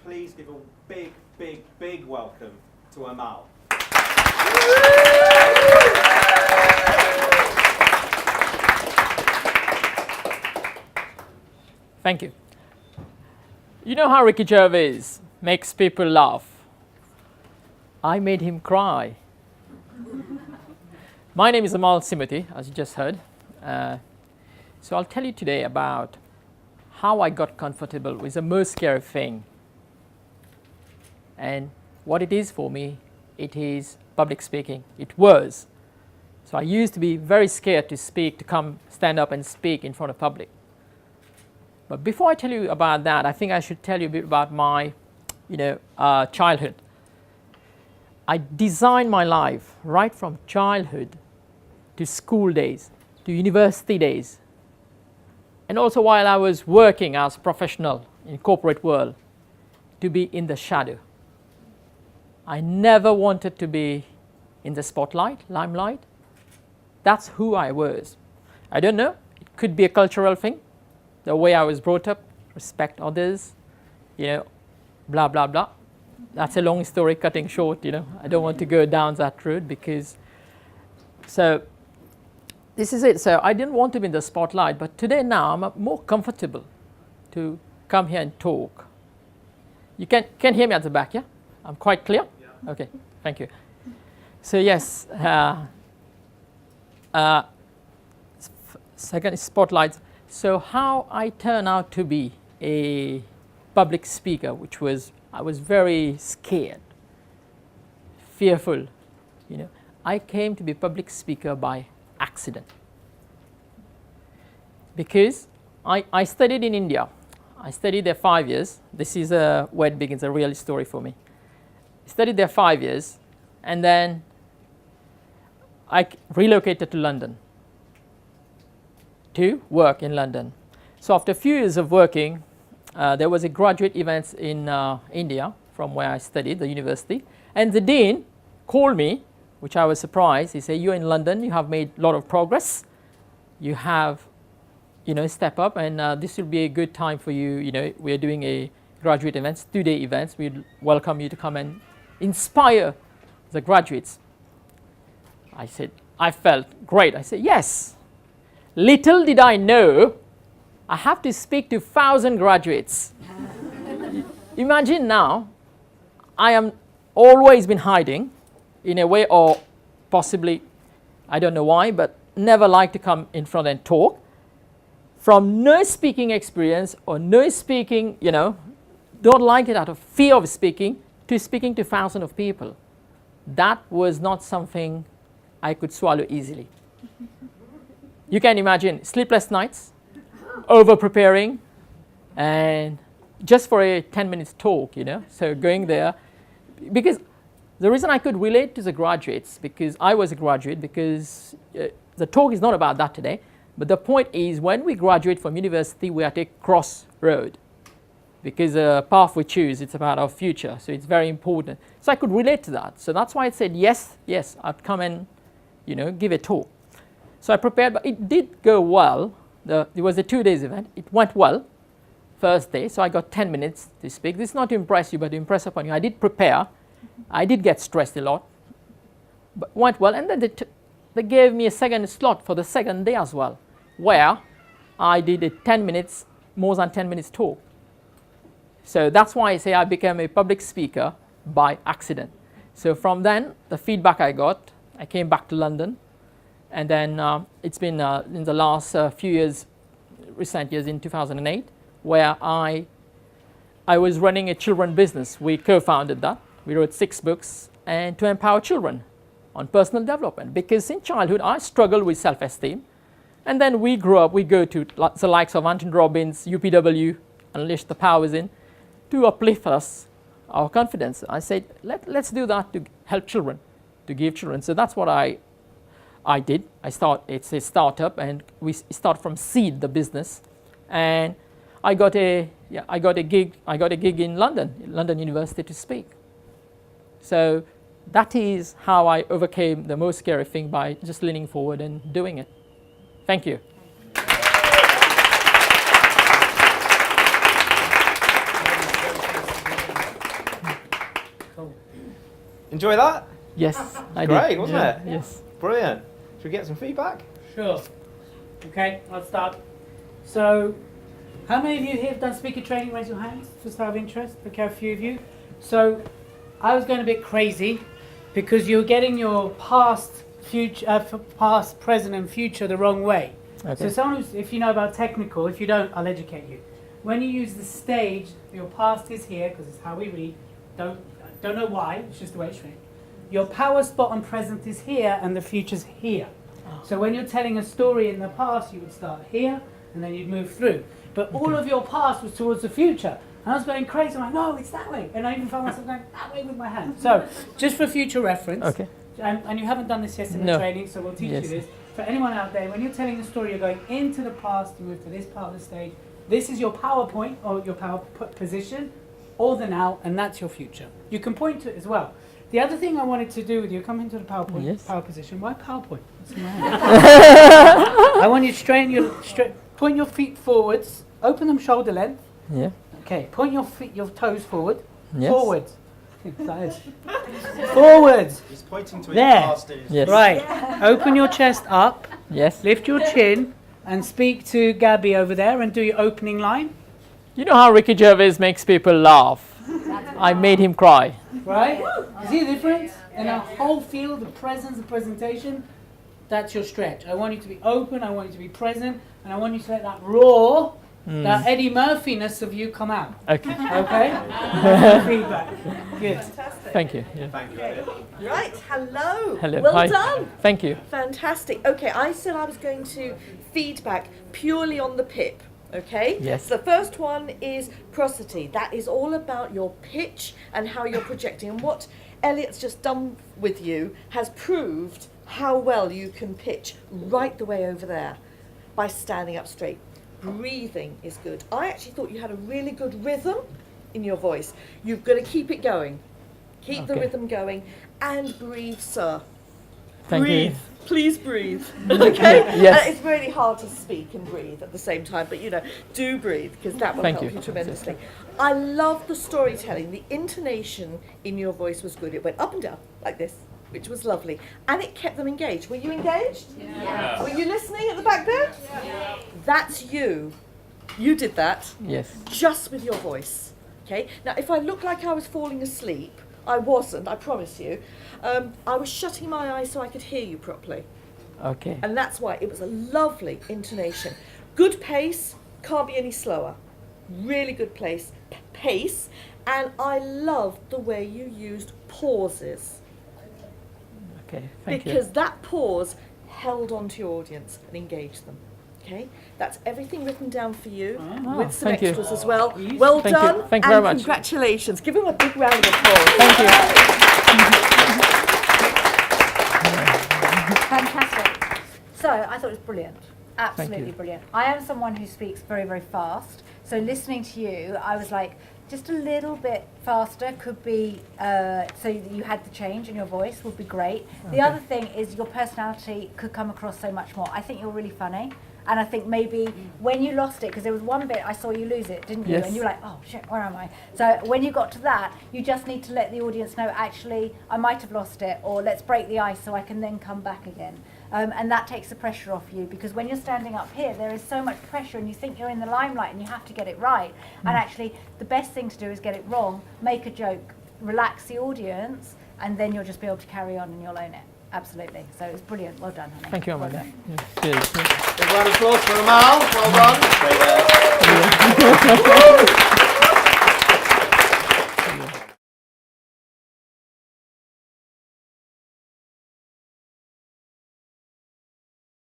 please give a big, big, big welcome to Amal. Thank you. You know how Ricky Gervais makes people laugh? I made him cry. My name is Amal Simothy, as you just heard. So I'll tell you today about how I got comfortable with the most scary thing. And what it is for me, it is public speaking. It was. So I used to be very scared to speak, to come stand up and speak in front of public. But before I tell you about that, I think I should tell you a bit about my, childhood. I designed my life right from childhood to school days, to university days, and also while I was working as a professional in corporate world, to be in the shadow. I never wanted to be in the spotlight, limelight. That's who I was. I don't know, it could be a cultural thing, the way I was brought up, respect others, blah, blah, blah. That's a long story, cutting short, I don't want to go down that road because, so this is it. So I didn't want to be in the spotlight, but today now I'm more comfortable to come here and talk. You can hear me at the back, yeah? I'm quite clear? Yeah. Okay, thank you. So yes, second is spotlights. So how I turned out to be a public speaker, I was very scared, fearful. I came to be a public speaker by accident. Because I studied in India. I studied there 5 years. This is where it begins, a real story for me. I studied there 5 years, and then I relocated to London to work in London. So after a few years of working, there was a graduate event in India from where I studied, the university, and the dean called me, which I was surprised. He said, "You're in London, you have made a lot of progress, you have, step up, and this will be a good time for you. We are doing a graduate events, 2-day events. We'd welcome you to come and inspire the graduates." I said, I felt great. I said, yes. Little did I know, I have to speak to 1,000 graduates. Imagine now, I am always been hiding in a way, or possibly, I don't know why, but never like to come in front and talk. From no speaking experience or no speaking, don't like it out of fear of speaking, to speaking to 1,000 of people. That was not something I could swallow easily. You can imagine sleepless nights, over-preparing, and just for a 10 minutes talk, So going there, because the reason I could relate to the graduates, because I was a graduate, because the talk is not about that today, but the point is when we graduate from university, we are at a crossroad. Because the path we choose, it's about our future, so it's very important. So I could relate to that. So that's why I said, yes, I'd come and, give a talk. So I prepared, but it did go well. It was a 2 days event. It went well, first day, so I got 10 minutes to speak. This is not to impress you, but to impress upon you. I did prepare. I did get stressed a lot, but went well. And then they gave me a second slot for the second day as well, where I did a 10 minutes, more than 10 minutes talk. So that's why I say I became a public speaker by accident. So from then, the feedback I got, I came back to London. And then it's been in the last few years, recent years, in 2008, where I was running a children business. We co-founded that. We wrote 6 books and to empower children on personal development. Because in childhood, I struggled with self-esteem. And then we grew up, we go to the likes of Anthony Robbins, UPW, Unleash the Power Within, to uplift us, our confidence. I said, let's do that to help children, to give children. So that's what I did. It's a startup, and we start from seed the business, and I got a gig in London University to speak. So that is how I overcame the most scary thing, by just leaning forward and doing it. Thank you. Enjoy that? Yes, I did. Great, wasn't Yeah, it? Yes. Brilliant. Should we get some feedback? Sure. Okay, I'll start. So, how many of you here have done speaker training? Raise your hands, just out of interest. Okay, a few of you. So, I was going a bit crazy because you're getting your past, present, and future the wrong way. Okay. So, someone who's, if you know about technical, if you don't, I'll educate you. When you use the stage, your past is here because it's how we read. Don't know why. It's just the way it's written. Your power spot and present is here, and the future's here. So when you're telling a story in the past, you would start here, and then you'd move through. But all of your past was towards the future. And I was going crazy. I'm like, no, it's that way. And I even found myself going that way with my hand. So just for future reference, Okay. and you haven't done this yet in the No. training, so we'll teach Yes. you this. For anyone out there, when you're telling a story, you're going into the past, you move to this part of the stage. This is your PowerPoint, or your position, or the now, and that's your future. You can point to it as well. The other thing I wanted to do with you, come into the PowerPoint, Yes. power position. Why PowerPoint? It's in my hand. I want you to point your feet forwards, open them shoulder length. Yeah. Okay, point your toes forward. Yes. Forwards. That is. Forwards. He's pointing to There. past. Yes. Right. Open your chest up, Yes. lift your chin, and speak to Gabby over there and do your opening line. You know how Ricky Gervais makes people laugh? I made him cry. Right? See the difference? In a whole field of presence and presentation, that's your stretch. I want you to be open, I want you to be present, and I want you to let that raw, that Eddie Murphy-ness of you come out. Okay. Okay? Feedback. Good. Fantastic. Thank you. Yeah. Thank you, Elliot. Right, hello. Hello. Well Hi. done. Thank you. Fantastic. Okay, I said I was going to feedback purely on the PIP. Okay? Yes. So the first one is prosody. That is all about your pitch and how you're projecting. And what Elliot's just done with you has proved how well you can pitch right the way over there by standing up straight. Breathing is good. I actually thought you had a really good rhythm in your voice. You've got to keep it going. Keep the Okay. rhythm going and breathe, sir. Thank breathe. you. Please breathe. Okay? Yes. It's really hard to speak and breathe at the same time, but do breathe because that will Thank help you. you tremendously. I love the storytelling. The intonation in your voice was good. It went up and down like this, which was lovely. And it kept them engaged. Were you engaged? Yeah. Were you listening at the back there? Yeah. That's you. You did that Yes. just with your voice. Okay? Now, if I looked like I was falling asleep, I wasn't, I promise you. I was shutting my eyes so I could hear you properly. Okay. And that's why it was a lovely intonation. Good pace, can't be any slower. Really good pace. And I loved the way you used pauses. Okay. Thank Because you. that pause held on to your audience and engaged them. Okay? That's everything written down for you with some thank you. extras as well. Well Thank you. done. Thank you and very much. Congratulations. Give him a big round of applause. Thank you. Fantastic. So I thought it was brilliant. Absolutely you. brilliant. I am someone who speaks very, very fast. So listening to you, I was like, just a little bit faster could be, so you had the change in your voice would be great. The other thing is your personality could come across so much more. I think you're really funny. And I think maybe when you lost it, because there was one bit I saw you lose it, didn't you? Yes. And you were like, oh shit, where am I? So when you got to that, you just need to let the audience know, actually, I might have lost it, or let's break the ice so I can then come back again. And that takes the pressure off you, because when you're standing up here, there is so much pressure and you think you're in the limelight and you have to get it right. And actually, the best thing to do is get it wrong, make a joke, relax the audience, and then you'll just be able to carry on and you'll own it. Absolutely. So it was brilliant. Well done, honey. Thank you, Well Amal. done. Yeah. Cheers. Big round of applause for Amal. Well done.